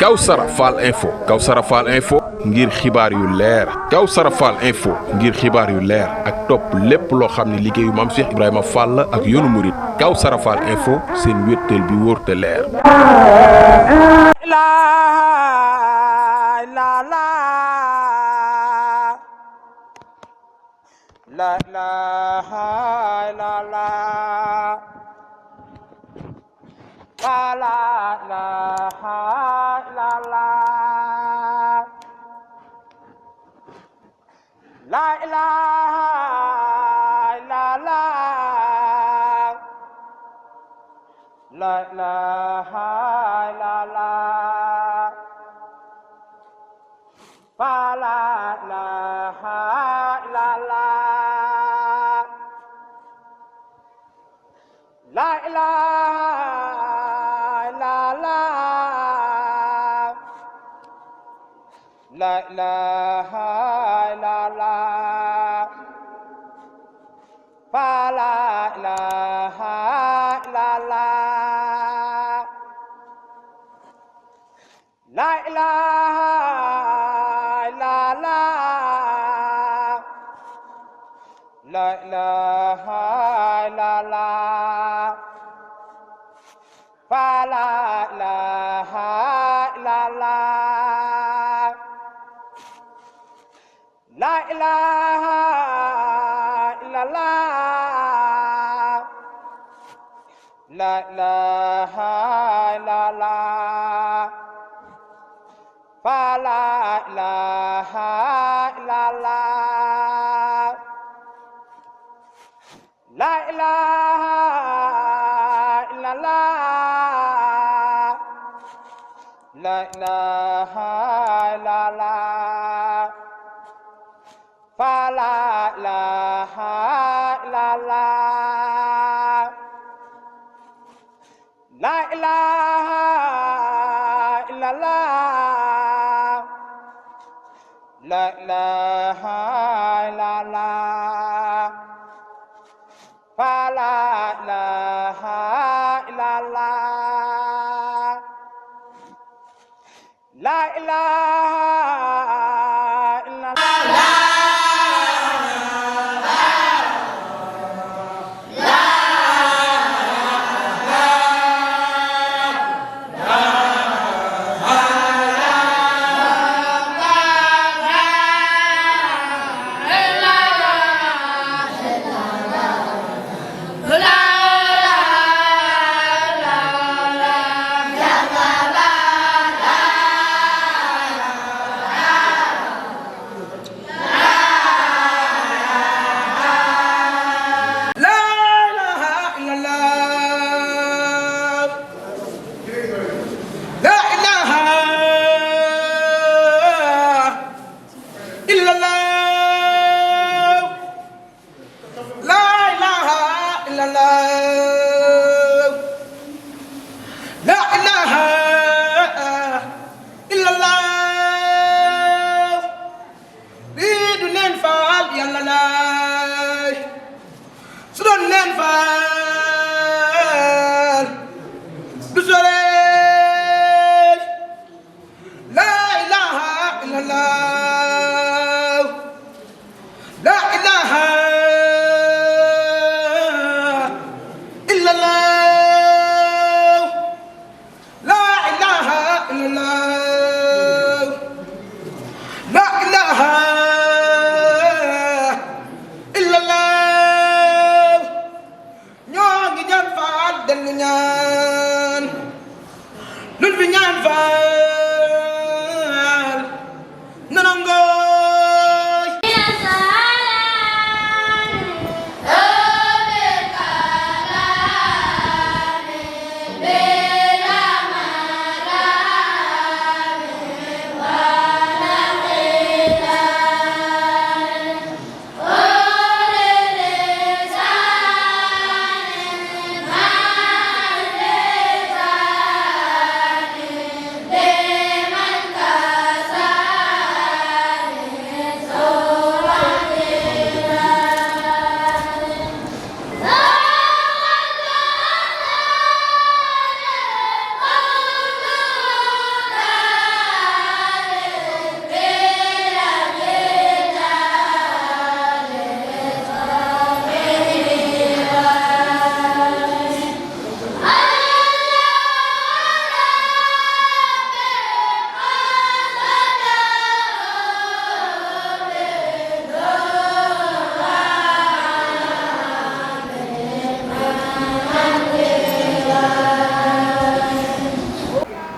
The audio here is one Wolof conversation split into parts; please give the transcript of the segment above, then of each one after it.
Kawsara Fall info ngir xibaar yu leer Kawsara Fall info ngir xibaar yu leer ak topp lépp loo xam ne liggéeyu Maam Cheikh Ibrahima Fall la ak yoonu murit Kawsara Fall info seen wéttal bi wóor te leer. Hey!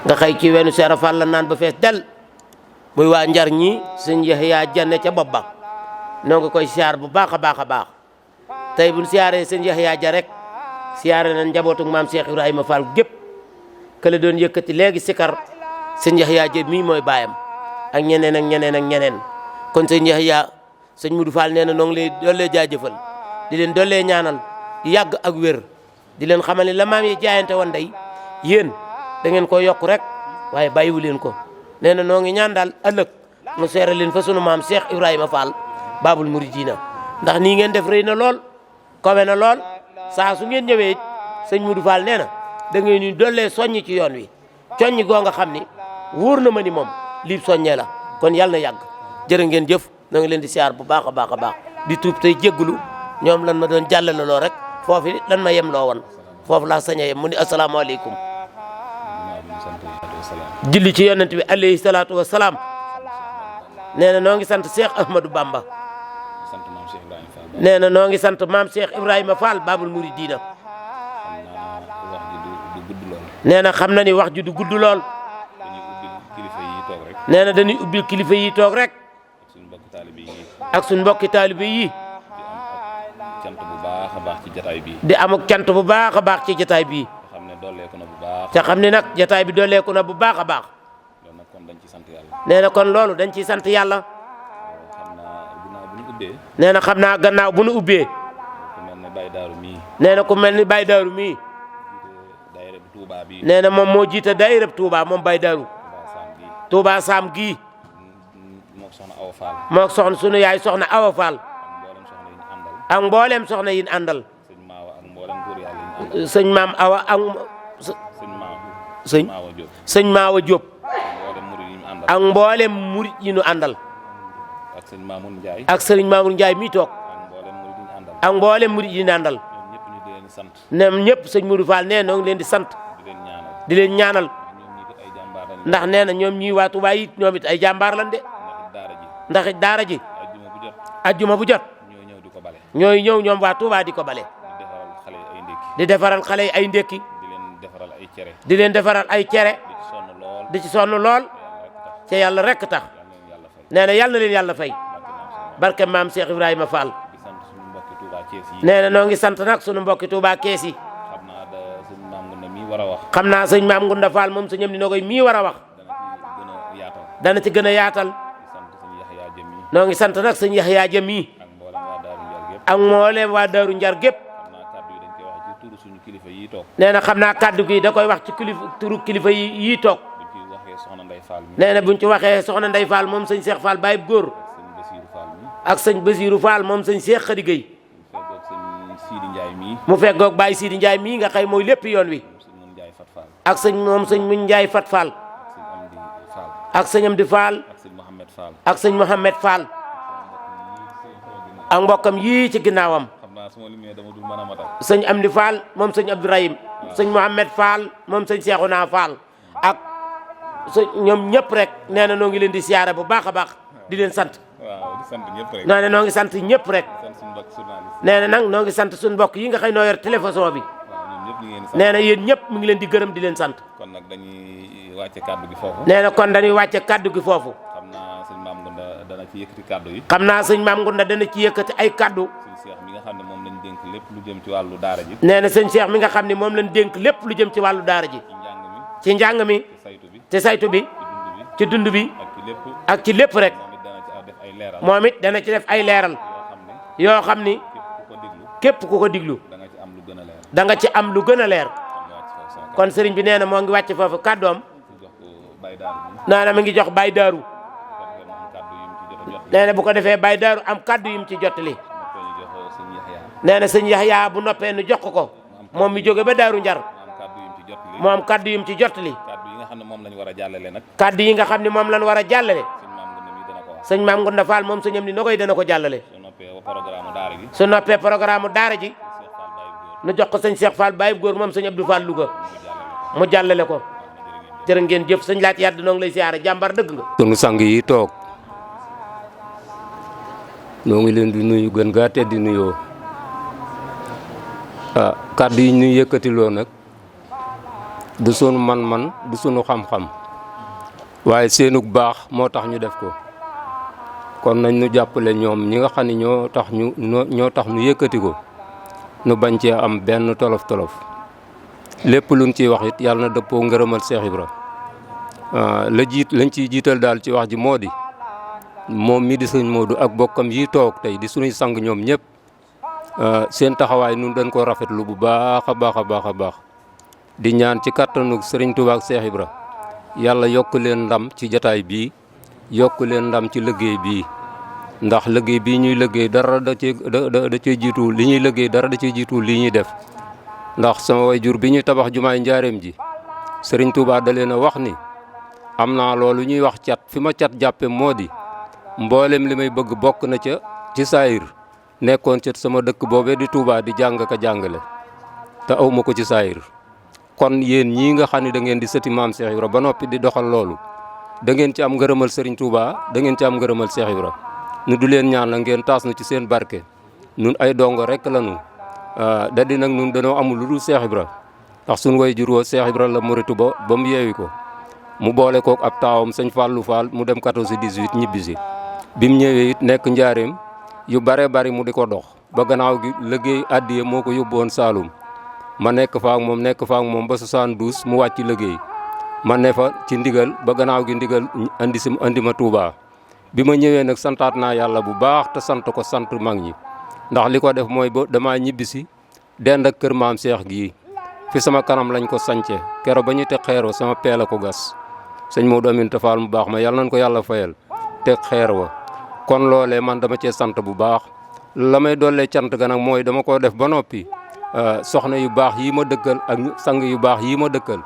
nga xëy ci wenu Seera Fall la naan ba fees del muy waa njar ñi sëñ Yaxya Janne ca bopp ba noo ngi koy siyaar bu baax a baax a baax tey buñ siyaaree sëñ Yaxya Ja rek siyaare nañ njabootu maam Cheikh Ibrahima Fall gépp kële doon yëkkati léegi sikar sëñ Yaxya Ja mii mooy baayam ak ñeneen ak ñeneen ak ñeneen kon sëñ Yaxya sëñ Mudu Fall nee na noo ngi lay dollee jaajëfal di leen dollee ñaanal yàgg ak wér di leen xamal ne la maam yi jaayante woon day yéen da ngeen ko yokk rek waaye bàyyiwu leen ko nee na noo ngi ñaan daal ëllëg mu seere leen fa sunu maam Cheikh Ibrahima Fall Babul Mouridina ndax nii ngeen def rëy na lool kowe na lool saa su ngeen ñëwee sëñ Mudu Fall nee na da ngeen ñu dollee soññ ci yoon wi coññ goo nga xam ni wóor na ma ni moom lii soññee la kon yàlla na yàgg jërë ngeen jëf na ngi leen di siyaar bu baax a baax a baax di tuub tey jéggulu ñoom lan ma doon jàllale loo rek foofu lan ma yem loo woon foofu laa sañ a yem mu ni asalaamaaleykum julli ci yonent bi alayhi salaatu wa salaam nee na noo ngi sant Cheikh Ahmadou Bamba nee na noo ngi sant maam Cheikh Ibrahima Fall Babul Mouridina nee na xam na ni wax ji du gudd lool nee na dañuy ubbil kilifa yi toog rek ak suñ mbokki taalibe yi di amuk cant bu baax a baax ci jataay bii te xam ne nag jataay bi dooleeku na bu baax a baax nee na kon loolu dañ ciy sant yàlla nee na xam naa gannaaw bu nu ubbee nee na ku mel ni Baye Daaru mii nee na moom moo jiite daayira Touba moom Baye Daaru Touba Sam gii moo soxna sunu yaay soxna Awa Fall ak mboolem soxna yin àndal sëñ maam Awa ak sëñ Maawa Diop ak mboolem murit yi nu àndal ak sëriñ Mamour Ndiaye mi toog ak mboolem murit yi nu àndal ñoom ñëpp sëñ Mourou Fall nee noo ngi leen di sant di leen ñaanal ndax nee na ñoom ñii waa Touba yi ñoom it ay jàmbaar lan de ndax daara ji ajjuma bu jot ñooy ñëw ñoom waa Touba di ko bale di defaral xale yi ay ndékki di leen defaral ay cere di ci sonn lool ca yàlla rek tax nee na yàlla na leen yàlla fay barke maam Cheikh Ibrahima Fall nee na noo ngi sant nag sunu mbokki Touba kees yi xam naa sëñ maam Ngunda Fall moom sa ñëm ni koy mii war a wax dana ci gën a yaatal noo ngi sant nag sëñ Yaxya Jëm yi ak mboolem waa Daaru Njar gépp nee na xam naa kàddu gi da koy wax ci turu kilifa yi toog nee na buñ ci waxee soxna Ndey Fall moom sëñ Cheikh Fall Baye góor ak sëñ Basiru Fall moom sëñ Cheikh Khady Gueye mu feggoog Baye Sidi Ndiaye mii nga xëy mooy lépp yoon wi ak sëñ Mun Ndiaye Fat Fall ak sëñ Amdi Fall ak sëñ Mohamed Fall ak mbokkam yii ci ginnaawam sëñ Amdi Fall moom sëñ Abdourahim sëñ Mohamed Fall moom sëñ Cheikhouna Fall ak ñoom ñëpp rek nee na noo ngi leen di siyaare bu baax a baax di leen sant nee na noo ngi sant ñëpp rek nee na nag noo ngi sant suñu mbokk yi nga xëy noo yor télévision bi nee na yéen ñëpp mu ngi leen di gërëm di leen sant kon nag dañuy wàcce kaddu gi foofu nee na kon dañuy wàcce kaddu gi foofu xam naa sëñ Maam Ngunda dana ci yëkkati kaddu yi xam naa sëñ Maam Ngunda dana ci yëkkati ay kaddu sëñ Cheikh mi nga xam ne moom lañ dénk lépp lu jëm ci wàllu daara ji nee na sëñ Cheikh mi nga xam ne moom lañ dénk lépp lu jëm ci wàllu daara ji ci njàng mi ci saytu bi ci dund bi ak ci lépp rek moom it dana ci def ay leeral yoo xam ni képp ku ko diglu da nga ci am lu gën a leer kon sëriñ bi nee na moo ngi wàcc foofu kàddoom nee na mi ngi jox Baye Daaru nee na bu ko defee Baye Daaru am kàddu yim ci jottali nee na sëñ Yaxya bu noppee nu jox ko moom mi jóge ba Daaru Njar moo am kàddu yim ci jottali kàddu yi nga xam ne moom lañ war a jàllale sëñ Maam Ngunda Fall moom sëñam ni na koy dana ko jàllale su noppee programme daara ji nu jox ko sëñ Cheikh Fall Baye góor moom sëñ Abdou Fall Louga mu jàllale ko jërë ngeen jëf sëñ laaj yàdd noo ngi lay siyaare jàmbar dëgg nga sunu sang yi toog noo ngi leen di nuyu gën gaa tedd di nuyoo kàddu yi ñu yëkkatiloo nag du sunu man-man du sunu xam-xam waaye seenug baax moo tax ñu def ko kon nañ ñu jàppale ñoom ñi nga xam ne ñoo tax ñu yëkkati ko nu bañ cee am benn tolof-tolof lépp luñ ciy wax it yàlla na dëppoo ngërëmal Cheikh Ibra lañ ciy jiital daal ci wax ji moo di moom mi di sëñ Modou ak bokkam yi toog tey di suñuy sang ñoom ñëpp seen taxawaay nun dañ ko rafetlu bu baax a baax a baax a baax di ñaan ci kattanu Serigne Touba ak Cheikh Ibra yàlla yokk leen ndam ci jataay bii yokk leen ndam ci liggéey bii ndax liggéey bii ñuy liggéey dara da cee jiitu li ñuy liggéey dara da cee jiitu lii ñuy def ndax sama waajur bi ñuy tabax jumaay njaareem ji Serigne Touba da leen a wax ni am naa loolu ñuy wax cat fi ma cat jàppe moo di mboolem li may bëgg bokk na ca ci saayir nekkoon ca sama dëkk boobee di Touba di jàng ka jàngale te aw ma ko ci saayir kon yéen ñii nga xam ne da ngeen di sëti maam Cheikh Ibra ba noppi di doxal loolu da ngeen ci am ngërëmal Serigne Touba da ngeen ci am ngërëmal Cheikh Ibra nu du leen ñaan la ngeen taas nu ci seen barke nun ay dongo rek la nu da di nag nun dañoo amul lu dul Cheikh Ibra ndax suñu way jur woo Cheikh Ibra la muritu ba mu yeewi ko mu boole kook ab taawam sëñ Fallou Fall mu dem 14 18 ñibbisi bi mu ñëwee it nekk njaareem yu bare bari mu di ko dox ba gannaaw gi liggéey addiye moo ko yóbbuwoon Saalum ma nekk fa ak moom ba 72 mu wàcc liggéey ma ne fa ci ndigal ba gannaaw gi ndigal andi ma Touba bi ma ñëwee nag santaat naa yàlla bu baax te sant ko sant mag ñi ndax li ko def mooy ba damaa ñibbisi dend ak kër maam Cheikh gii fi sama kanam lañ ko sance kero ba ñu teg xeer wa sama peel a ko gas sëñ Modou Aminta Fall mu baax ma yàlla nañ ko yàlla fayal teg xeer wa kon loolee man dama cee sant bu baax la may dollee cant ga nag mooy dama ko def ba noppi soxna yu baax yii ma dëkkal ak sang yu baax yii ma dëkkal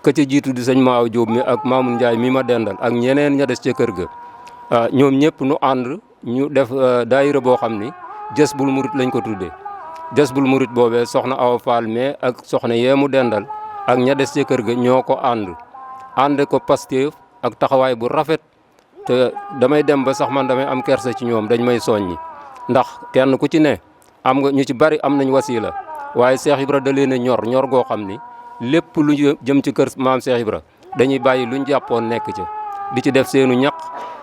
ka ca jiitu di sëñ Maaw Jóob mi ak Mamoun Ndiaye mi ma dendal ak ñeneen ña des ca kër ga ñoom ñëpp nu ànd ñu def daayira boo xam ni Jazbul Murid lañ ko tuddee Jazbul Murid boobee soxna Awa Fall mais ak soxna yee mu dendal ak ña des ca kër ga ñoo ko ànd ko Pastef ak taxawaay bu rafet te damay dem ba sax man damay am kersa ci ñoom dañ may soññi ndax kenn ku ci ne am nga ñu ci bari am nañ wasiila waaye Cheikh Ibra da leen a ñor goo xam ni lépp lu jëm ci kër maam Cheikh Ibra dañuy bàyyi luñ jàppoon nekk ca di ci def seenu ñaq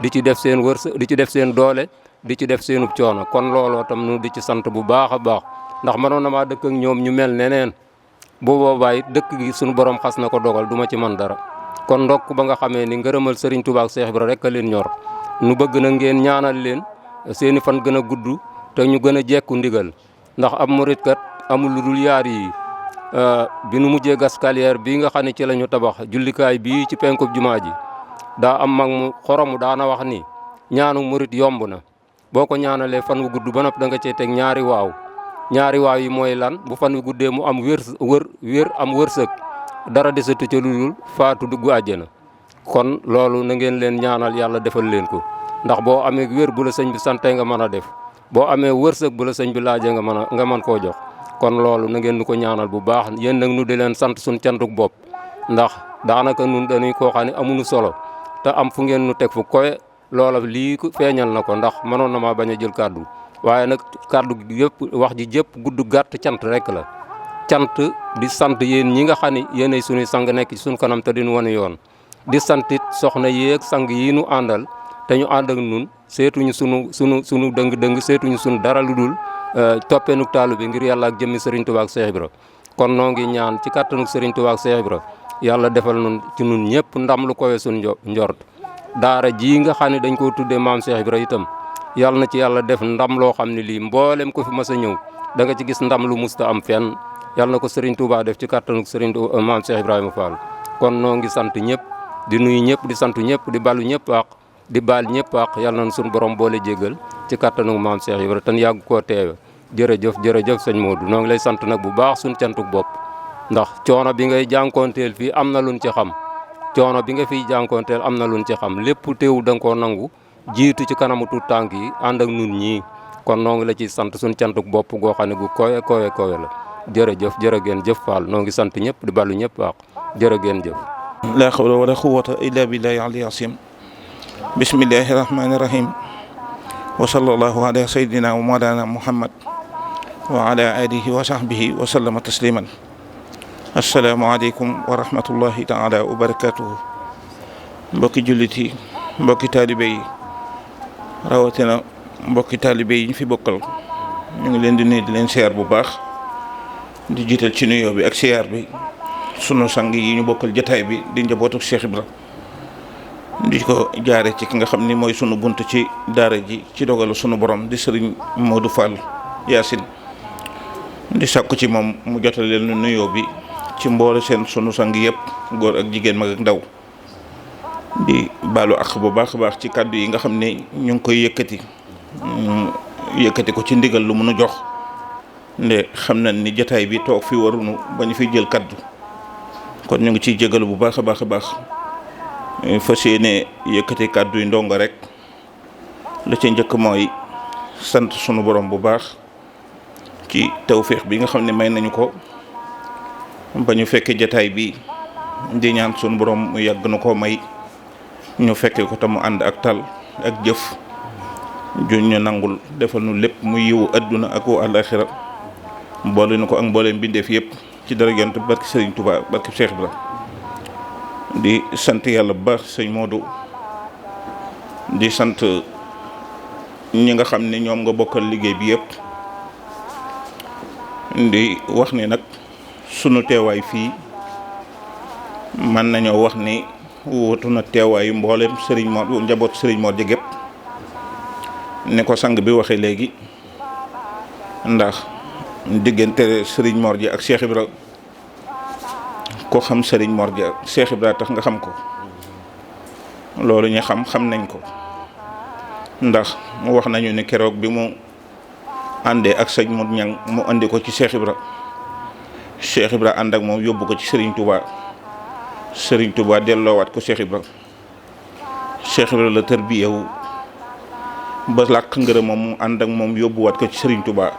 di ci def seen wërsëg di ci def seen doole di ci def seenub coono kon looloo tam nu di ci sant bu baax a baax ndax mënoon na maa dëkk ak ñoom ñu mel neneen bu boobaa it dëkk gi suñu borom xas na ko dogal du ma ci mën dara kon ndokk ba nga xamee ni ngërëmal Serigne Touba ak Cheikh Ibra rek a leen ñor nu bëgg na ngeen ñaanal leen seeni fan gën a gudd te ñu gën a jekku ndigal ndax ab murit kat amul lu dul yaar yi bi nu mujjee gas carrière bii nga xam ne ci la ñu tabax jullikaay bii ci penkub jumaa ji daa am mag mu xoromu daana wax ni ñaanu murit yomb na boo ko ñaanalee fan wu gudd ba noppi da nga cee teg ñaari waaw yi mooy lan bu fan wu guddee mu am wér am wërsëg dara desatu ca lu dul faatu dugg àjjana kon loolu na ngeen leen ñaanal yàlla defal leen ko ndax boo amee wér bu la sëñ bi sante nga mën a def boo amee wërsëg bu la sëñ bi laajee nga mën koo jox kon loolu na ngeen nu ko ñaanal bu baax yéen nag nu di leen sant suñ cantuk bopp ndax daanaka nun dañuy koo xam ne amuñu solo te am fu ngeen nu teg fu kowe loola lii feeñal na ko ndax mënoon na maa bañ a jël kàddu waaye nag kàddu gi yëpp wax ji jëpp gudd gàtt cant rek la cant di sant yéen ñi nga xam ne yéenay suñuy sang nekk ci suñu kanam te diñu wane yoon di santit soxna yéeg sang yi nu àndal te ñu ànd ak nun seetuñu sunu dëng-dëng seetuñu sunu dara lu dul toppeenuk taalu bi ngir yàlla ak jëmmi Serigne Touba ak Cheikh Ibra kon noo ngi ñaan ci kàttanuk Serigne Touba ak Cheikh Ibra yàlla defal nun ci nun ñëpp ndam lu kowe suñ njort daara ji nga xam ne dañ koo tuddee maam Cheikh Ibra itam yàlla na ci yàlla def ndam loo xam ne lii mboolem ko fi mas a ñëw da nga ci gis ndam lu musta am fenn yàlla na ko Serigne Touba def ci kàttanuk Serigne maam Cheikh Ibrahima Fall kon noo ngi sant ñëpp di nuyu ñëpp di sant ñëpp di balu ñëpp ak di baal ñëpp ak yàlla nañ suñu borom boole jéggal ci kàttanuk maam Cheikh Ibra tan yàgg koo teewe jërëjëf sëñ Modou noo ngi lay sant nag bu baax suñu cantuk bopp ndax coono bi ngay jànkoonteel fii am na luñ ci xam coono bi nga fiy jànkoonteel am na luñ ci xam lépp teewul da nga koo nangu jiitu ci kanamu tuut tànk yi ànd ak nun ñii kon noo ngi la ciy sant suñu cantuk bopp goo xam ne gu kowe la jërëjëf jërë ngeen jëf Fall noo ngi sant ñëpp di balu ñëpp wax jërë ngeen jëf la hawla wala quwwata illa billahi aliyyil azim bismillahi rahmani rahim wa sallallahu ala sayyidina wa mawlana muhammad wa ala alihi wa sahbihi wa sallama tasliman asalaamaaleykum wa rahmatullahi taala wa barakatuhu. mbokki jullit yi, mbokki taalibe yi, rawatina mbokki taalibe yi ñu fi bokkal, ñu ngi leen di nuyu di leen siyaar bu baax, di jiital ci nuyoo bi ak siyaar bi sunu sang yi ñu bokkal jataay bi di njabootu Cheikh Ibra, di ko jaare ci ki nga xam ni mooy sunu bunt ci daara ji ci dogalu sunu borom di sëriñ Modou Fall Yacine, di sàkku ci moom mu jotale leen nuyoo bi ci mboole seen sunu sang yëpp, góor ak jigéen, mag ak ndaw. di baalu ak bu baax a baax ci kàddu yi nga xam ne ñu ngi koy yëkkati ko ci ndigal lu mun a jox, nde xam nañ ni jataay bi toog fi warunu ba ñu fi jël kàddu, kon ñu ngi ciy jégalu bu baax a baax a baax. fas yéene yëkkati kàddu yi ndongo rek, la ca njëkk mooy sant sunu borom bu baax ci tawféex bi nga xam ne may nañu ko ba ñu fekkee jataay bi, di ñaan sunu borom mu yàgg na koo may ñu fekkee ko te mu ànd ak tal ak jëf ju ñu nangul, defal nu lépp mu yiwu adduna ak wu àllaaxira, boole na ko ak mbooleem bindeef yëpp ci dara yonent barki Sëriñ Tuubaa barki Cheikh Ibra. di sant yàlla bu baax sëñ Modou, di sant ñi nga xam ne ñoom nga bokkal liggéey bi yëpp, di wax ni nag sunu teewaay fii mën nañoo wax ni wuutu na teewaayu mboolem Serigne Mor njaboot Serigne Mor ji gépp ni ko sang bi waxee léegi, ndax diggante Serigne Mor ji ak Cheikh Ibra, ko xam Serigne Mor ji ak Cheikh Ibra tax nga xam ko, loolu ñu xam nañ ko, ndax wax nañu ne keroog bi mu àndee ak sëñ Modou Niang mu andi ko ci Cheikh Ibra, Cheikh Ibra ànd ak moom yóbbu ko ci Serigne Touba, Serigne Touba delloowaat ko Cheikh Ibra, Cheikh Ibra la tërbiyewu ba làkk ngërëm moom mu ànd ak moom yóbbuwaat ko ci Serigne Touba,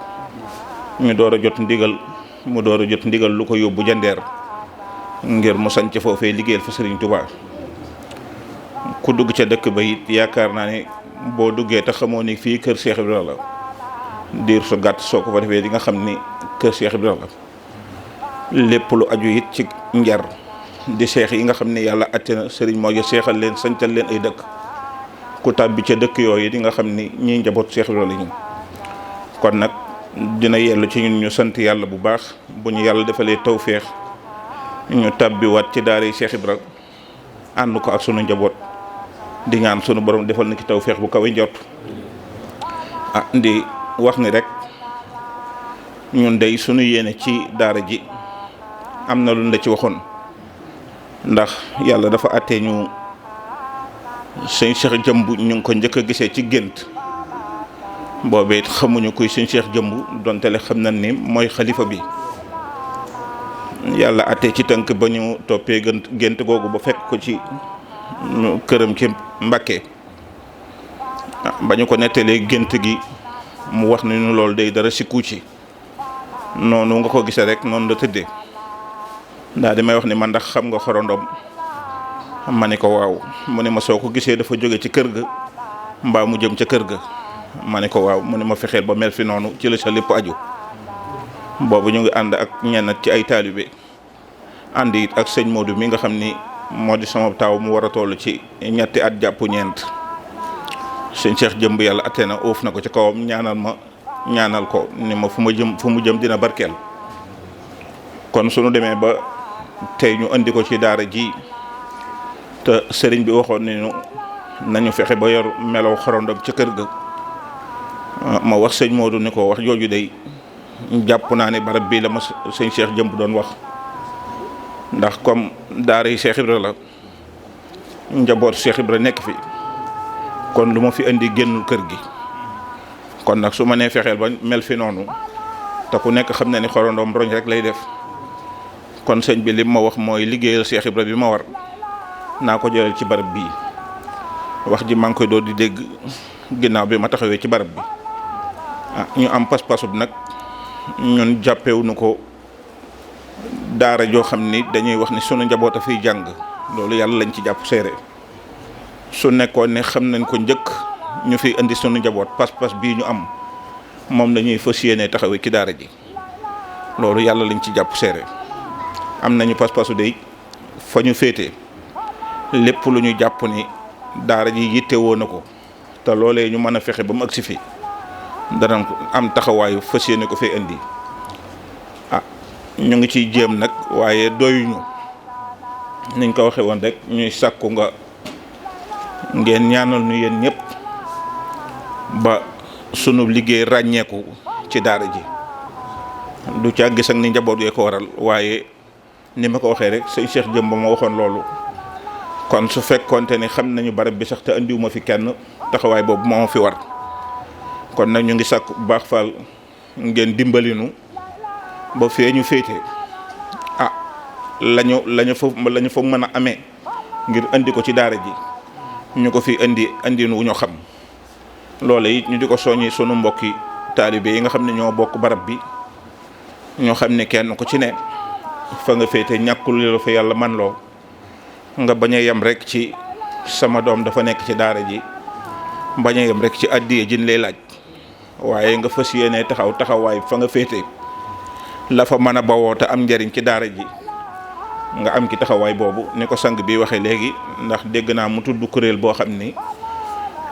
ñu door a jot ndigal, mu door a jot ndigal lu ko yóbbu jandeer ngir mu sañ ca foofee liggéeyal fa Serigne Touba. ku dugg ca dëkk ba it yaakaar naa ne boo duggee te xamoo ni fii kër Cheikh Ibra la, diir su gàtt soo ko fa defee di nga xam ni kër Cheikh Ibra la. lépp lu aju it ci njar di seex yi nga xam ne yàlla atte na Serigne moo seexal leen, sancal leen ay dëkk, ku tàbbi ca dëkk yooyu di nga xam ni ñii njaboot Cheikh Ibra la ñu. kon nag dina yellu ci ñun ñu sant yàlla bu baax bu ñu yàlla defalee tawféex ñu tàbbiwaat ci daara Cheikh Ibra ànd ko ak sunu njaboot, di ñaan sunu borom defal na ci tawféex bu kawe njort. di wax ni rek ñun day sunu yéene ci daara ji am na lu la ci waxoon, ndax yàlla dafa àttee ñu sëñ Cheikh Jëmb ñu ngi ko njëkk a gisee ci gént, boobee it xamuñu kuy sëñ Cheikh Jëmb donte le xam nañ ni mooy xalifa bi. yàlla àttee ci tënk ba ñu toppee gént googu ba fekk ko ci këram ci Mbàkke, ba ñu ko nettalee gént gi mu wax ni ñu loolu day dara sikku ci, noonu nga ko gisee rek noonu la tëddee. ndaa di may wax ni man ndax xam nga xorondom, ma ne ko waaw, mu ne ma soo ko gisee dafa jóge ci kër ga mbaa mu jëm ca kër ga, ma ne ko waaw, mu ne ma fexeel ba mel fi noonu ci la sa lépp aju. boobu ñu ngi ànd ak ñenn ci ay taalibe, ànd it ak sëñ Modou mi nga xam ni moo di sama taaw mu war a toll ci ñetti at jàpp ñeent. sëñ Cheikh Jëmb yàlla atte na oof na ko ci kawam, ñaanal ko ni ma fu mu jëm dina barkeel. kon sunu demee ba tey ñu andi ko ci daara ji te sëriñ bi waxoon nañu fexe ba yor melaw xorondom ca kër ga, ma wax sëñ Modou ni ko wax jooju day jàpp naa ne barab bii la ma sëñ Cheikh Jëmb doon wax, ndax comme daara yi Cheikh Ibra la, njaboot Cheikh Ibra nekk fi, kon lu ma fi indi génnul kër gi. kon nag su ma nee fexeel ba mel fi noonu, te ku nekk xam na ni xorondom roñ rek lay def, kon sëñ bi li ma wax mooy liggéeyal Cheikh Ibra bi ma war naa ko jëlal ci barab bii. wax ji maa ngi koy doon di dégg ginnaaw bi ma taxawee ci barab bi. ñu am pas-pasub nag ñun jàppewuñu ko daara joo xam ni dañuy wax ni sunu njaboot a fiy jàng, loolu yàlla lañ ci jàpp seere. su nekkoon ne xam nañ ko njëkk ñu fiy indi sunu njaboot, pas-pas bii ñu am moom lañuy fas yéene taxawee ci daara ji, loolu yàlla lañ ci jàpp seere. am nañu pas-pasu dey fa ñu féete lépp lu ñu jàpp ni daara ji yittewoo na ko te loolee ñu mën a fexe ba mu agsi fi danañ ko am taxawaayu fas yéene ko fee indi ñu ngi ciy jéem nag waaye doyuñu niñ ko waxee woon rek ñuy sàkku ngeen ñaanal ñu yéen ñëpp ba sunu liggéey ràññeeku ci daara ji du ca gis ak ni njaboot yee ko waral waaye ni ma ko waxee rek sëñ Cheikh Jëmb ma waxoon loolu kon su fekkoonte ni xam nañu barab bi sax te andiwuma fi kenn taxawaay boobu moo fi war kon nag ñu ngi sàkk bu baax Fall ngeen dimbalinu ba fee ñu féete lañu fa mën a amee ngir andi ko ci daara ji ñu ko fi andi wu ñu xam loole it ñu di ko soññi sunu mbokki taalibe yi nga xam ne ñoo bokk barab bi ñoo xam ne kenn ku ci ne fa nga féete ñàkkul lu fa yàlla man loo nga bañ a yem rek ci sama doom dafa nekk ci daara ji bañ a yem rek ci addiye jin lay laaj waaye nga fas yéene taxawaay fa nga féete la fa mën a bawoo te am njariñ ci daara ji nga am ci taxawaay boobu ni ko sang bi waxee léegi ndax dégg naa mu tudd kuréel boo xam ni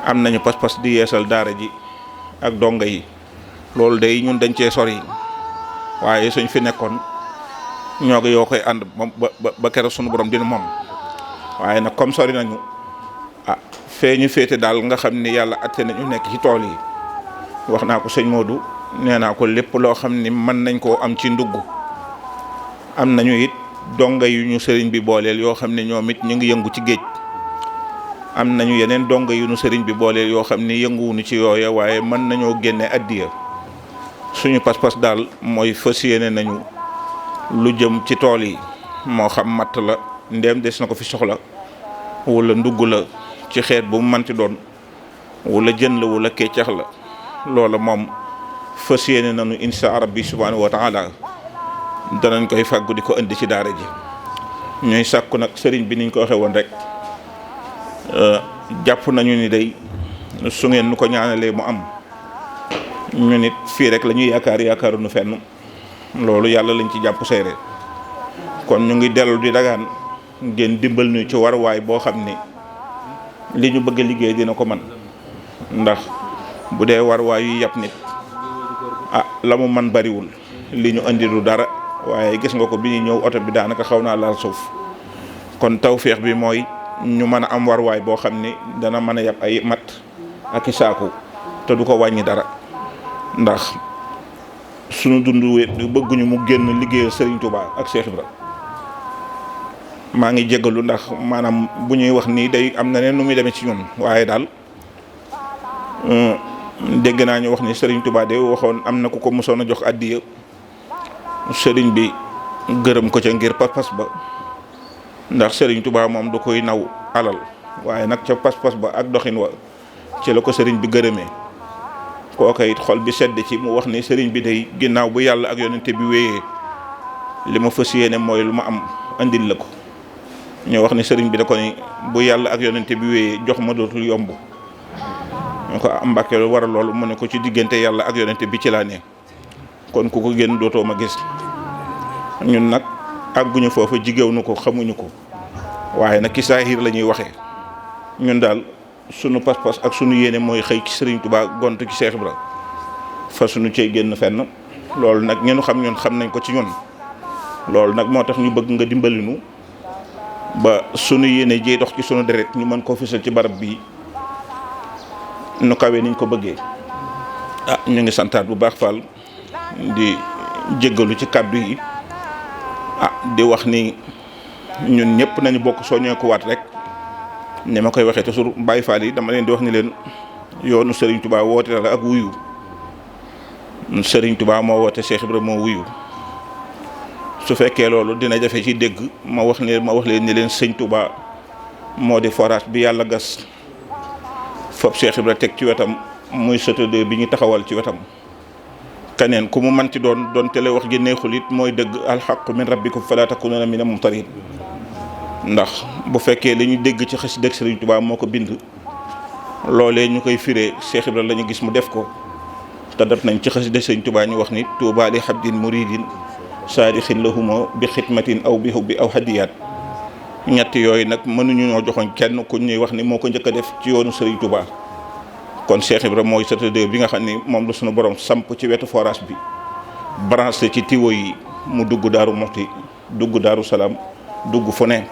am nañu pas-pas di yeesal daara ji ak donga yi loolu day ñun dañ cee sori waaye suñ fi nekkoon yoo koy ànd ba keroog sunu borom dina moom waaye nag comme sori nañu fee ñu féete daal nga xam ni yàlla atte nañu nekk ci tool yi wax naa ko sëñ Modou nee naa ko lépp loo xam ni mën nañ koo am ci ndugg am nañu it donga yu ñu sëriñ bi booleel yoo xam ne ñoom it ñu ngi yëngu ci géej am nañu yeneen donga yu ñu sëriñ bi booleel yoo xam ni yënguwuñu ci yooya waaye mën nañoo génne addiya suñu pas-pas daal mooy fas yéene nañu lu jëm ci tool yi moo xam matt la ndéem des na ko fi soxla wala ndugg la ci xeet bu mu mënti doon wala jën la wala keccax la loola moom fas yéene nañu insha rabbi subhanahu wa taala danañ koy fàggu di ko indi ci daara ji ñooy sàkku nag sëriñ bi niñ ko waxee woon rek jàpp nañu ni day su ngeen nu ko ñaanalee mu am ñu nit fii rek la ñuy yaakaaru nu fenn loolu yàlla lañ ci jàpp seere kon ñu ngi dellu di dagaan ngeen dimbal ñu ci waruwaay boo xam ni li ñu bëgg a liggéey dina ko man ndax bu dee waruwaay yu yàpp nit la mu man bariwul li ñu andi du dara waaye gis nga ko bi ñu ñëw oto bi daanaka xaw naa laal suuf kon tawféex bi mooy ñu mën a am waruwaay boo xam ni dana mën a yàpp ay mat ak i saaku te du ko wàññi dara ndax sunu dund bëgguñu mu génn liggéeyal Serigne Touba ak Cheikh Ibra maa ngi jégalu ndax maanaam bu ñuy wax nii day am na ne nu muy demee ci ñun waaye daal dégg naa ñu wax ni Serigne Touba de waxoon am na ku ko mosoon a jox addiya Serigne bi gërëm ko ca ngir pas-pas ba ndax Serigne Touba moom du koy naw alal waaye nag ca pas-pas ba ak doxin wa ci la ko Serigne bi gërëmee kooka it xol bi sedd ci mu wax ni Serigne bi day ginnaaw bu yàlla ak yonente bi wéyee li ma fas yéene mooy lu ma am andil la ko ñoo wax ni Serigne bi da ko ni bu yàlla ak yonente bi wéyee jox ma dootul yomb ñu ko am Mbàkke lu waral loolu mu ne ko ci diggante yàlla ak yonente bi ci laa ne kon ku ko génn dootoo ma gis ñun nag àgguñu foofu jigéew nu ko xamuñu ko waaye nag ki saahir la ñuy waxee ñun daal sunu pas-pas ak sunu yéene mooy xëy ci Serigne Touba gont ci Cheikh Ibra fa sunu cey génn fenn loolu nag ñenu xam ñun xam nañ ko ci ñun loolu nag moo tax ñu bëgg nga dimbali nu ba sunu yéene jiy dox ci sunu deret ñu mën koo fisal ci barab bii nu kawee niñ ko bëggee ñu ngi santaat bu baax Fall di jéggalu ci kàddu yi di wax ni ñun ñëpp nañu bokk soññeeku waat rek ni ma koy waxee te sur Baye Fall yi dama leen di wax ni leen yoonu Serigne Touba woote la ak wuyu Serigne Touba moo woote Cheikh Ibra moo wuyu su fekkee loolu dina jafe ci dégg ma wax leen ni leen Sëñ Touba moo di forage bi yàlla gas foofu Cheikh Ibra teg ci wetam muy château bi ñu taxawal ci wetam keneen ku mu manti doon tele wax gi neexul it mooy dëgg alxaqu min rabbikum fala takununa mina mumtarin ndax bu fekkee li ñu dégg ci xasida Serigne Touba moo ko bind loolee ñu koy firee Cheikh Ibra la ñu gis mu def ko te def nañ ci xasida Serigne Touba ñu wax ni Touba li habdin muridin saadixin lahuma bi xidmatin aw bi hubbi aw hadiyaat. ñett yooyu nag mënuñu ñoo joxoñ kenn ku ñuy wax ni moo ko njëkk a def ci yoonu Serigne Touba. kon Cheikh Ibra mooy château-d'eau bi nga xam ni moom la suñu borom samp ci wetu forage bi branché ci tiwo yi mu dugg Daaru Muxti dugg Daaru Salaam dugg fu ne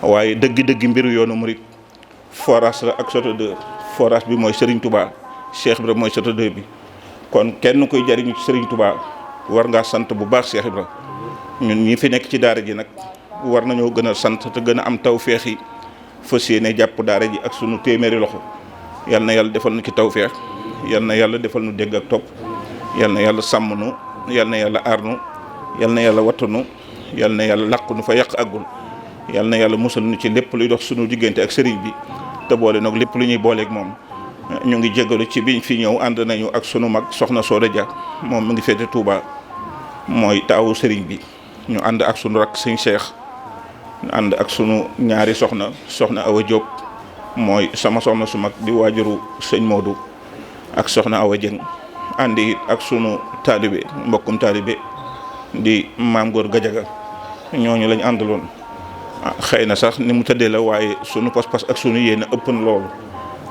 waaye dëgg-dëgg mbiru yoonu murit forage la ak château-d'eau. forage bi mooy Serigne Touba, Cheikh Ibra mooy château-d'eau bi. kon kenn kuy jariñu ci Serigne Touba war ngaa sant bu baax Cheikh Ibra. ñun ñi fi nekk ci daara ji nag war nañoo gën a sant te gën a am tawféex yi fas yéene jàpp daara ji ak sunu téeméeri loxo. yal na yàlla defal nu ci tawféex, yal na yàlla defal nu dégg ak topp, yal na yàlla sàmm nu, yal na yàlla aar nu, yal na yàlla wattu nu, yal na yàlla làq nu fa yàq àggul, yal na yàlla musal nu ci lépp luy dox sunu diggante ak sëriñ bi te boole nag lépp lu ñuy booleeg moom. ñu ngi jégalu ci biñ fi ñëw ànd nañu ak sunu mag soxna Soda Dia moom mu ngi féete Touba mooy taawu sëriñ bi. ñu ànd ak sunu rak sëñ Cheikh, ñu ànd ak sunu ñaari soxna Awa Diop mooy sama soxna su mag di waajuru sëñ Modou ak soxna Awa Dieng ànd it ak sunu taalibe mbokkum taalibe di maam Góor Gajaga. ñooñu lañ àndaloon xëy na sax ni mu tëddee la waaye sunu pas-pas ak sunu yéene ëpp na loolu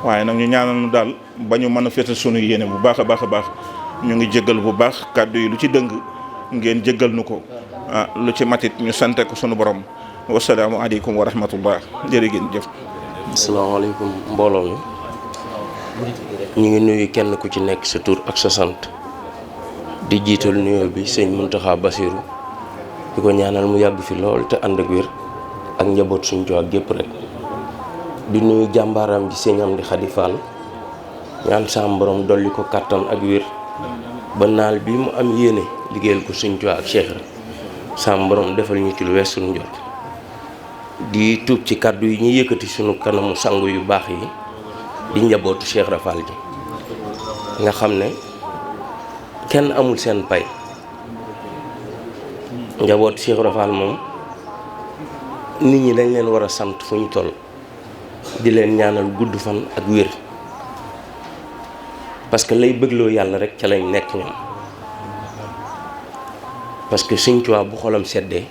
waaye nag ñu ñaanal ñu daal ba ñu mën a féetal sunu yéene bu baax a baax a baax. ñu ngi jéggal bu baax kàddu yi lu ci dëng ngeen jéggal nu ko lu ci matit ñu sante ko sunu borom. wasalaamu aleykum wa rahmatullah jërë ngeen jëf. asalaamaaleykum mbooloo mi ñu ngi nuyu kenn ku ci nekk sa tur ak sa sant di jiital nuyoo bi sëñ Muntaxa Basiru di ko ñaanal mu yàgg fi lool te ànd ak wér ak njaboot suñ Tuubaa gépp rek. di nuyu jàmbaaram ji sëñ Amdi Xadi Fall ñaan saam borom dolli ko kàttan ak wér ba naal bi mu am yéene liggéeyal ko suñ Tuubaa ak Cheikh rek saam borom defal ñu ci lu wees suñu njort. di tuub ci kàddu yi ñuy yëkkati sunu kanamu sangu yu baax yi di njabootu Cheikh Rafal ji nga xam ne kenn amul seen pay. njabootu Cheikh Rafal moom nit ñi dañ leen war a sant fu ñu toll di leen ñaanal gudd fan ak wér parce que lay bëggloo yàlla rek ca lañ nekk ñoom parce que Sëñ Tuubaa bu xolam seddee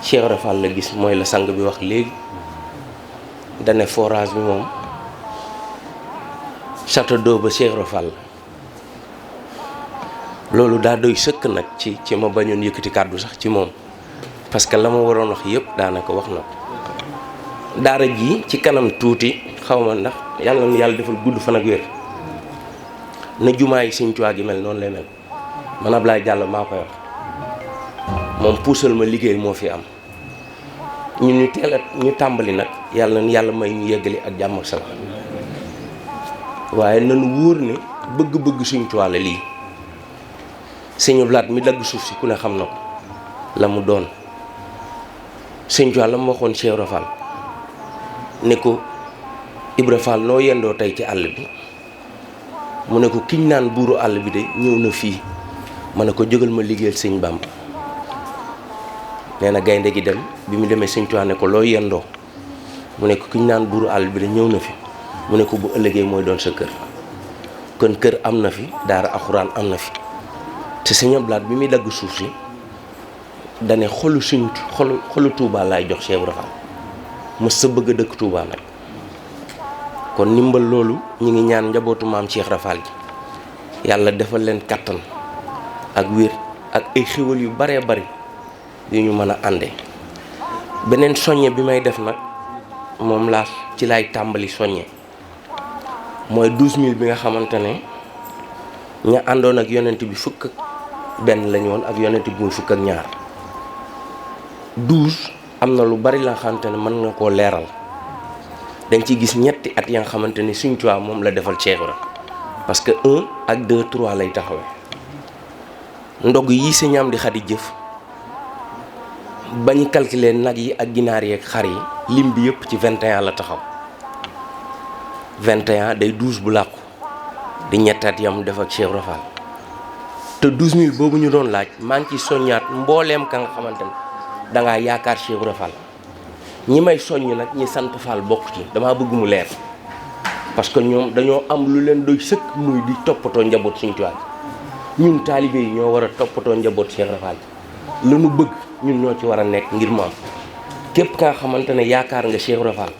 Cheikh Rafal la gis mooy la sang bi wax léegi dane forage bi moom château-d'eau ba Cheikh Rafal loolu daa doy sëkk nag ci ma bañoon yëkkati kàddu sax ci moom parce que la ma waroon wax yëpp daanaka wax na ko. daara ji ci kanam tuuti xaw ma ndax yàlla na yàlla defal gudd fan ak wér na jumaa yi Sëñ Tuubaa gi mel noonu lay mel man Ablaye Diallo maa koy wax moom puusal ma liggéey moo fi am ñu teel a ñu tàmbali nag yàlla na yàlla may ñu yeggali ak jàmm ak salaam waaye nanu wóor ne bëgg-bëgg Sëñ Tuubaa la lii Sëñ Blaat mi dagg suuf si ku ne xam na ko la mu doon Sëñ Tuubaa la mu waxoon Cheikh Ibra Fall ne ko Ibra Fall noo yendoo tey ci àll bi mu ne ko kiñ naan buuru àll bi de ñëw na fii ma ne ko jógal ma liggéeyal Sëñ Bàmba nee na gaynde gi dem bi mu demee Sëñ Tuubaa ne ko loo yendoo mu ne ko kiñ naan buuru àll bi de ñëw na fi mu ne ko bu ëllëgee mooy doon sa kër kon kër am na fi daara alxuraan am na fi te Sëñ Blaat bi muy dagg suuf si dane xolu Touba laay jox Cheikh Ibra Fall mës sa bëgg a dëkk Touba nag kon ndimbal loolu ñi ngi ñaan njabootu maam Cheikh Ibra Fall ji yàlla defal leen kattan ak wér ak ay xéwal yu baree bari yu ñu mën a ànde beneen soññe bi may def nag moom laa ci laay tàmbali soññe mooy 12000 bi nga xamante ne ña àndoon ak yonent bi fukk ak benn lañu woon ak yonent bi muy fukk ak ñaar 12 am na lu bari la nga xamante ne mën nga koo leeral dañ ci gis ñetti at ya nga xamante ni Sëñ Tuubaa moom la defal Cheikh Ibra parce que 1 ak 2 3 lay taxawee ndog yi Sëñ Amdi Xadi jëf ba ñu calculer nag yi ak ginaar yi ak xar yi lim bi yëpp ci 21 la taxaw 21 day 12 bu làqu di ñetti at yam def ak Cheikh Ibra Fall te 12000 boobu ñu doon laaj maa ngi ci soññaat mbooleem ka nga xamante ne dangaa yaakaar Cheikh Ibra Fall ñi may soññ nag ñi sant Fall bokk ci damaa bëgg mu leer parce que ñoom dañoo am lu leen doy sëkk muy di toppatoo njaboot Sëñ Tuubaa ñun taalibe yi ñoo war a toppatoo njaboot Cheikh Ibra Fall la nu bëgg ñun ñoo ci war a nekk ngir maam képp ka nga xamante ne yaakaar nga Cheikh Ibra Fall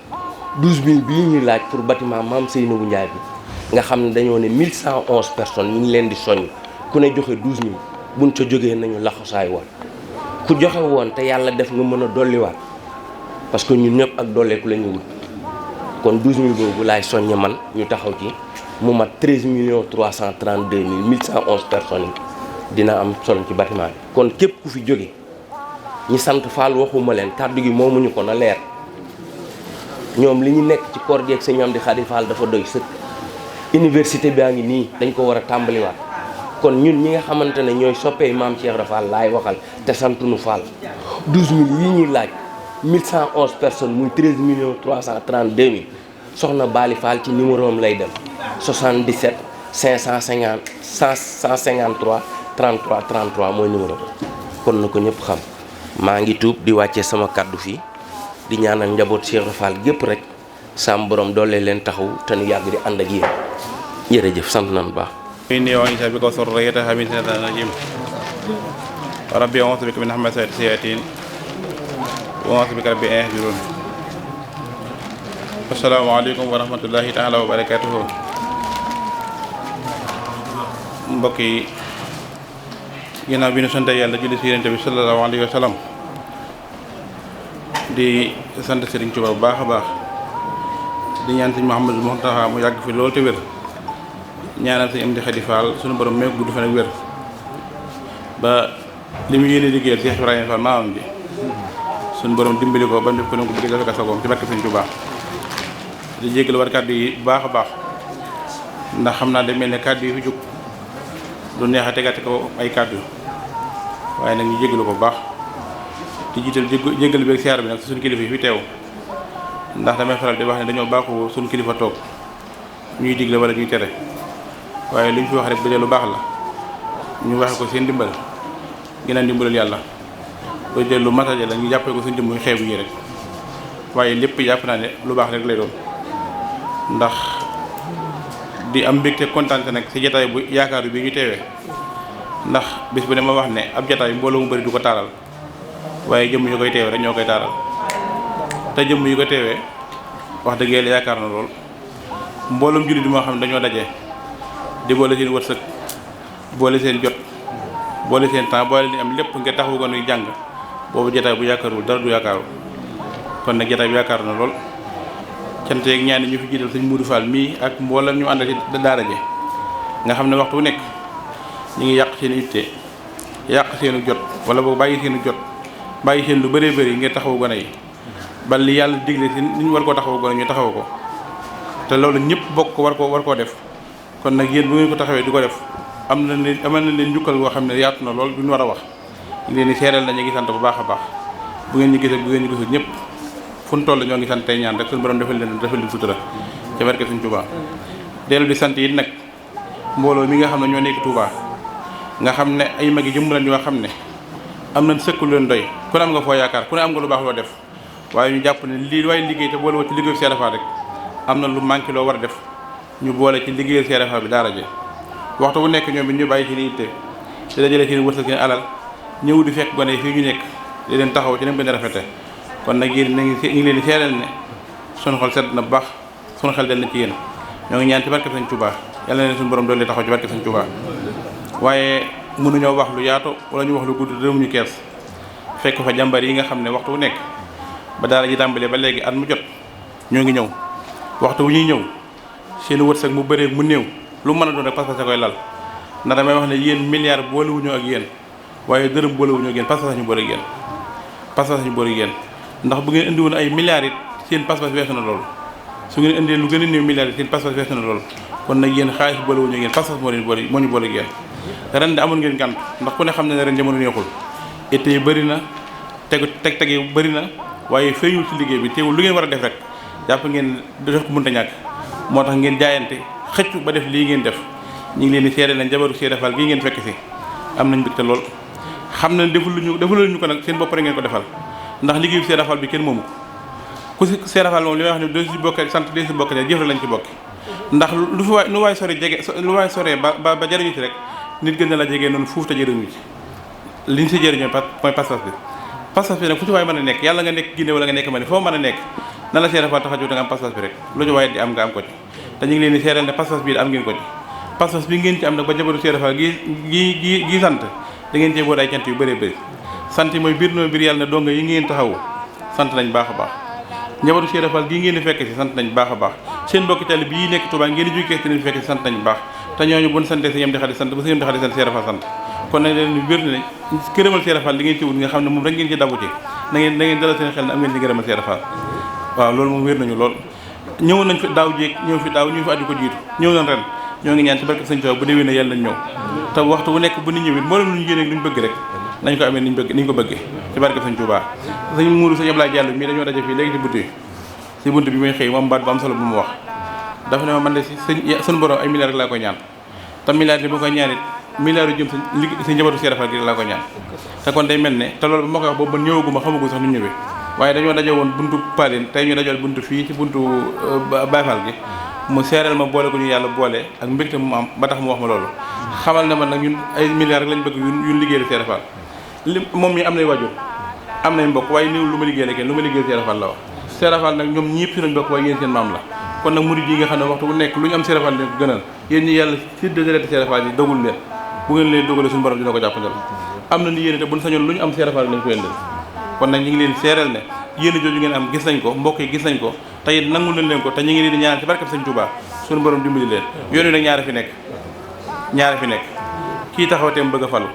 12000 bii ñuy laaj pour bâtiment maam Seynabou Ndiaye bi nga xam ne dañoo ne 1111 personnes ñu ngi leen di soññ ku ne joxe 12000 buñ ca jógee nañu laxasaay woon ku joxe woon te yàlla def nga mën a dolliwaat parce que ñun ñëpp ak dolleeku la ñu wut kon 12000 boobu laay soññe man ñu taxaw ci mu mat 13 332 1111 personnes yi dina am solo ci bâtiment bi. kon képp ku fi jóge ñi sant Fall waxuma leen kàddu gi moomuñu ko na leer ñoom li ñu nekk ci koor gi ak sëñ Amdi Khady Fall dafa doy sëkk. université baa ngi nii dañ ko war a tàmbaliwaat kon ñun ñi nga xamante ne ñooy soppee maam Cheikh Ibra Fall laay waxal te santuñu Fall 12000 yi ñuy laaj 1111 personnes muy 13 332 000 soxna Bali Fall ci numéro am lay dem 77 550 153 33 33 mooy numéro kon na ko ñëpp xam maa ngi tuub di wàccee sama kàddu fii di ñaanal njaboot Cheikh Ibra Fall gépp rek sam borom doole leen taxaw te nu yàgg di ànd ak yéen jërëjëf sant nañu baax. inni wa isa bika surriyataha min shaytaani rajim rabbi a'uuzu bika min hamazaati shayaatiin wa a'uuzu bika rabbi an yahduruun. assalaamu aleykum wa rahmatullahi taala wa barakaatuhu. mbokk yi ginnaaw bi nu sant yàlla julli si Yonent bi sallallahu alayhi wa sallam di sant Serigne Touba bu baax a baax di ñaan sëñ Mouhamadou Mountakha mu yàgg fi loolu te wér ñaanal sëñ Amdi Khady Fall suñu borom meek gudd fan ak wér ba li mu yéene liggéeyal Cheikh Ibrahima Fall maamam ji suñu borom dimbali ko ba mu def ko nu ko bëgg dafa ka sagoom ci barke sëñ Touba di jéggal war kàddu yi bu baax a baax ndax xam naa de mel ne kàddu yi fi jóg du neex a tegaate ko ay kàddu waaye nag ñu jéggalu ko bu baax di jiital jéggal beeg siyaar bi nag suñu kilifa yi fi teew ndax damay faral di wax ne dañoo baaxoo suñu kilifa toog ñuy digle wala ñuy tere waaye lu ñu fi wax rek bu dee lu baax la ñu waxe ko seen dimbal ginnaaw dimbalal yàlla bu dee lu matale la ñu jàppee ko suñu jëmm xeebu yi rek waaye lépp jàpp naa ne lu baax rek lay doon ndax di am mbégte kontaan nag si jataay bu yaakaaru bi ñu teewee ndax bis bu ne ma wax ne ab jataay mbooloo mu bari du ko taaral waaye jëmm ñu koy teewee rek ñoo koy taaral te jëmm yu ko teewee wax dëgg yàlla yaakaar na lool mbooloom jullit moo xam ne dañoo daje di boole seen wërsëg boole seen jot boole seen temps boole li am lépp nga taxawu ko nuy jàng boobu jataay bu yaakaarul dara du yaakaaru kon nag jataay bi yaakaar na lool cant yeeg ñaan ñu fi jiital sëñ Modou Fall mii ak mboolem ñu àndal ci daara je nga xam ne waxtu bu nekk ñu ngi yàq seen itte yàq seenu jot wala boog bàyyi seenu jot bàyyi seen lu bëree bëri ngir taxawu gone yi ba li yàlla digle si ni ñu war koo taxawu gone ñu taxawu ko te loolu ñëpp bokk war koo def kon nag yéen bu ngeen ko taxawee di ko def amal na leen njukkal goo xam ne yaatu na lool du ñu war a wax ñu leen di seeral na ñu ngi sant bu baax a baax bu ngeen ñu gisee bu ngeen ñu gisul ñëpp fu ñu toll ñoo ngi sant tey ñaan rek suñu borom defal leen sutura ca barke Sëñ Touba dellu di sant yi nag mbooloo mi nga xam ne ñoo nekk Touba nga xam ne ay mag yi jëmm lañ yoo xam ne am nañ sëkku leen doy ku ne am nga foo yaakaar ku ne am nga lu baax loo def waaye ñu jàpp ne lii waaye liggéey te boole woo ci liggéeyu Cheikh Ibra Fall rek am na lu manqué loo war a def ñu boole ci liggéeyu Cheikh Ibra Fall bi daara je waxtu bu nekk ñoom it ñu bàyyi seen itte di dajale seen wërsëg seen alal ñëw di fekk gone yi fii ñu nekk di leen taxaw ci nem gën a rafete kon nag yéen ñu ngi leen di seeral ne sunu xol sedd na bu baax sunu xel del na ci yéen ñoo ngi ñaan ci barke Sëñ Touba yàlla na leen suñu borom doole taxaw ci barke Sëñ Touba waaye mënuñoo wax lu yaatu wala ñu wax lu gudd réewuñu kees fekk fa jàmbar yi nga xam ne waxtu wu nekk ba daara ji tàmbalee ba léegi at mu jot ñoo ngi ñëw waxtu wu ñuy ñëw seen wërsëg mu bëree mu néew lu mën a doon rek pas-pas koy lal ndax damay wax ne yéen milliard boolewuñu ak yéen waaye dërëm boolewuñu ak yéen pas-pas ñu boole ak yéen pas-pas ñu boole ak yéen ndax bu ngeen indi woon ay milliards it seen pas-pas weesu na loolu su ngeen indee lu gën a néew milliards it seen pas-pas weesu na loolu kon nag yéen xaalis boolewuñu ak yéen pas-pas moo ñu boole ak yéen ren de amoon ngeen gànt ndax ku ne xam ne ren jamono neexul été yi bëri na teg yi bëri na waaye feeñul ci liggéey bi teewul lu ngeen war a def rek jàpp ngeen def ko mënta ñàkk moo tax ngeen jaayante xëccu ba def lii ngeen def ñu ngi leen di seede leen jabaru Cheikh Ibra Fall gii ngeen fekk si am nañ mbégte lool xam na defuluñu ko nag seen bopp rek ngeen ko defal ndax liggéeyu Cheikh Ibra Fall bi kenn moomu ko ku si Cheikh Ibra Fall moom li may wax ne doo si bokk sant dee si bokk ne jëf lañ ci bokk ndax lu fi waay lu waay sore jege lu waay sore ba jariñu ci rek nit gën na la jegee noonu fuuf te jëriñu ci liñ si jëriñoo mooy pas-pas bi pas-pas bi nag fu ci waay mën a nekk yàlla nga nekk Guinée wala nga nekk Mali foo mën a nekk na la Cheikh Ibra Fall tax a jóg da nga am pas-pas bi rek lu ci waay di am nga am ko ci te ñu ngi leen di seeral ne pas-pas bi am ngeen ko ci pas-pas bi ngeen ci am nag ba jabaru Cheikh Ibra Fall gi sant da ngeen cee boole ay cant yu bëree bëri sant yi mooy biir noo biir yàlla ne donga yi ngeen taxawu sant nañ baax a baax njabootu Cheikh Ibra Fall gii ngeen di fekk si sant nañ baax a baax seen mbokki tali bii nekk Touba ngeen di jógee si leen fekk si sant nañ baax te ñooñu buñ santee si ñam di xadi sant ba si ñam di xadi sant Cheikh Ibra Fall sant kon nañ leen wér ne gërëmal Cheikh Ibra Fall li ngeen ci wut nga xam ne moom rek ngeen ci dabu ci na ngeen dalal seen xel ne am ngeen ci gërëmal Cheikh Ibra Fall waaw loolu moom wér nañu lool ñëw nañ fi daaw jéeg ñëw fi daaw ñu fi addi ko jiitu ñëw nañ ren ñoo ngi ñaan ci barke Sëñ Tuubaa bu déwénee yàlla nañ ñëw te waxtu bu nekk bu nit ñëwit moo leen lu ñu yéene lu ñu bëgg rek nañ ko amee niñ ko bëggee ci barke Sëñ Tuubaa sëñ Mourou sëñ Ablaye Diallo mii dañoo daje fii léegi ci bunt bi muy xëy mu am baat bu am solo bu mu wax dafa ne ma man de si suñu borom ay milliards rek laa koy ñaan te milliards yi bu koy ñaan it milliards yu jëm si njabootu Cheikh Ibra Fall gi laa koy ñaan te kon day mel ne te loolu ba ma koy wax boobu man ñëwaguma xamagu sax nu ñëwee waaye dañoo daje woon buntu Paline tey ñu dajool buntu fii ci buntu Baye Fall gi mu seeral ma boole ko ñu yàlla boole ak mbégte mu am ba tax mu wax ma loolu xamal ne man nag ñun ay milliards rek lañ bëgg yu liggéeyal Cheikh Ibra Fall li moom mi am nay wajur am nay mbokk waaye néew lu ma liggéeyal kenn lu ma liggéeyal Cheikh Ibra Fall la wax Cheikh Ibra Fall nag ñoom ñëpp si nañ bokk waaye yéen seen maam la kon nag murid yi nga xam ne waxtu bu nekk lu ñu am Cheikh Ibra Fall leen ko gënal yéen ñi yàlla si dëgërati Cheikh Ibra Fall yi dogul leen bu ngeen leen dogalee suñu borom dina ko jàppandal am na ni yéen te buñ sañoon lu ñu am Cheikh Ibra Fall lañ ko yëndal kon nag ñu ngi leen seeral ne yéen jooju ngeen am gis nañ ko mbokk yi gis nañ ko te it nangul leen ko te ñu ngi leen di ñaan ci barkeb Sëñ Tuubaa suñu borom dimbali leen yoon wi nag ñaara fi nekk kii taxawateem bëgg a falu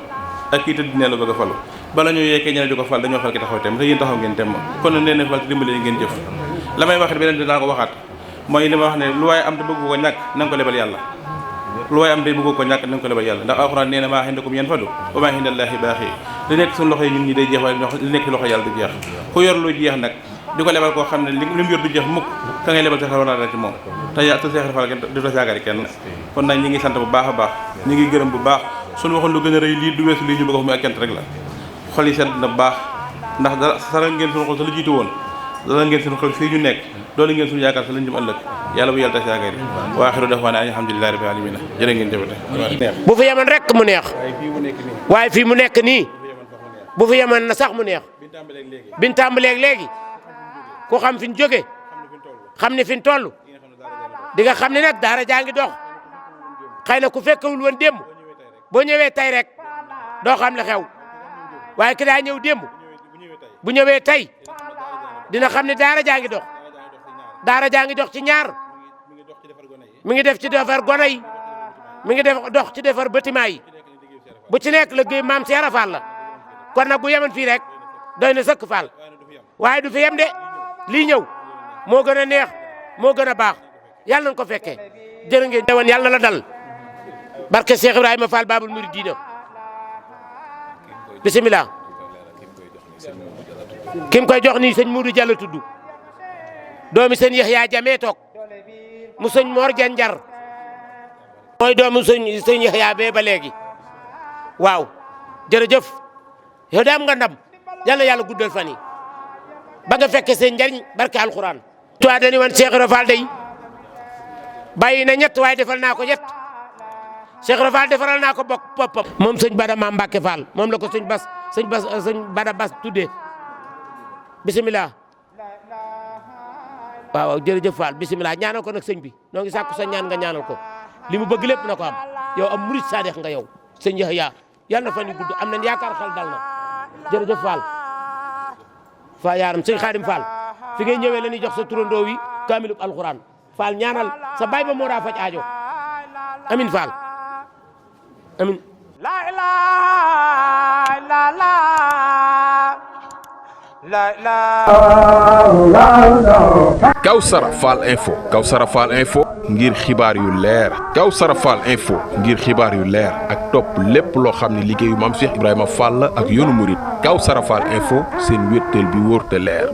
ak kii tëdd ne la bëgg a falu bala ñoo yeekee ñene di ko fal dañoo fal ki taxawateem te yéen taxaw ngeen temm kon nag leen fal te dimbali ngeen jëf la may wax beneen dinaa ko waxaat mooy li ma wax ne lu waaye am te bëgg ko ñàkk na nga ko lebal yàlla lu waaye am te bëgg ko ñàkk na nga ko lebal yàlla ndax alxuraan nee na maa indakum yanfadu wa maa indallaahi baaqi li nekk suñu loxo yi ñun ñi day jeex waaye li nekk loxo yàlla du jeex ku yor lu jeex nag di ko lebal koo xam ne li mu yor du jeex mukk ka ngay lebal sa xel war naa ci moom te Cheikh Ibra Fall du ta saagari kenn kon nag ñi ngi sant bu baax a baax ñi ngi gërëm bu baax suñu waxoon lu gën a rëy lii du weesu lii ñu bëgg a wax muy ak cant rek la xol yi sedd na bu baax ndax dara saral ngeen suñu xol sa la jiitu woon dala ngeen suñu xol fii ñu nekk doole ngeen suñu yaakaar sa lañ jëm ëllëg yàlla bu yàlla tas yaakaar yi wa axiru da'waana alhamdulillahi rabbil alamin jërë ngeen jëfate bu fi yemoon rek mu neex waaye fii mu nekk nii bu fi yemoon na sax mu neex biñ tàmbaleeg léegi ku xam fi ñu jóge xam ne fi ñu toll di nga xam ne nag daara jaa ngi dox xëy na ku fekkewul woon démb boo ñëwee tey rek doo xam la xew waaye ki daa ñëw démb bu ñëwee tey dina xam ne daara jaa ngi dox daara jaa ngi dox ci ñaar mi ngi def ci defar gone yi mi ngi def dox ci defar bâtiment yi bu ci nekk liggéey maam Cheikh Ibra Fall la kon nag bu yemoon fii rek doy na sëkk Fall waaye du fi yem de lii ñëw moo gën a neex moo gën a baax yàlla nañ ko fekkee jërë ngeen woon yàlla na la dal barke Cheikh Ibrahima Fall Babul Mouridina bisimilah kim koy jox nii sëñ Modou Diallo tudd doomi sëñ Yaxya Jamee toog mu sëñ Mor Janjar mooy doomu sëñ Yaxya bee ba léegi waaw jërëjëf yow de am nga ndam yal na yàlla guddal fan yi ba nga fekke seen njariñ barke alxuraan tuwaa dañu wan Cheikh Ibra Fall day bàyyi na ñett waaye defal naa ko ñett Cheikh Ibra Fall defaral naa ko boppam moom sëñ Bada Maam Mbàkke Fall moom la ko sëñ Bada Bas tuddee bisimilah waaw jërëjëf Fall bisimilah ñaanal ko nag sëñ bi noo ngi sàkku sa ñaan nga ñaanal ko li mu bëgg lépp na ko am yow am murid sadex nga yow sëñ Yaxya yàlla na fan yu gudd am nañ yaakaar xel dal na jërëjëf Fall fa yaaram sëñ Xaadim Fall fi ngay ñëwee la ñuy jox sa turandoo wi kaamilub alxuraan Fall ñaanal sa baay ba moo daa faj aajo amin Fall amin la ilaha illallah Kawsara Fall Info Kawsara Fall Info ngir xibaar yu leer Kawsara Fall Info ngir xibaar yu leer ak topp lépp loo xam ne liggéeyu maam Cheikh Ibrahima Fall ak yoonu murit Kawsara Fall Info seen wéttal bi wóor te leer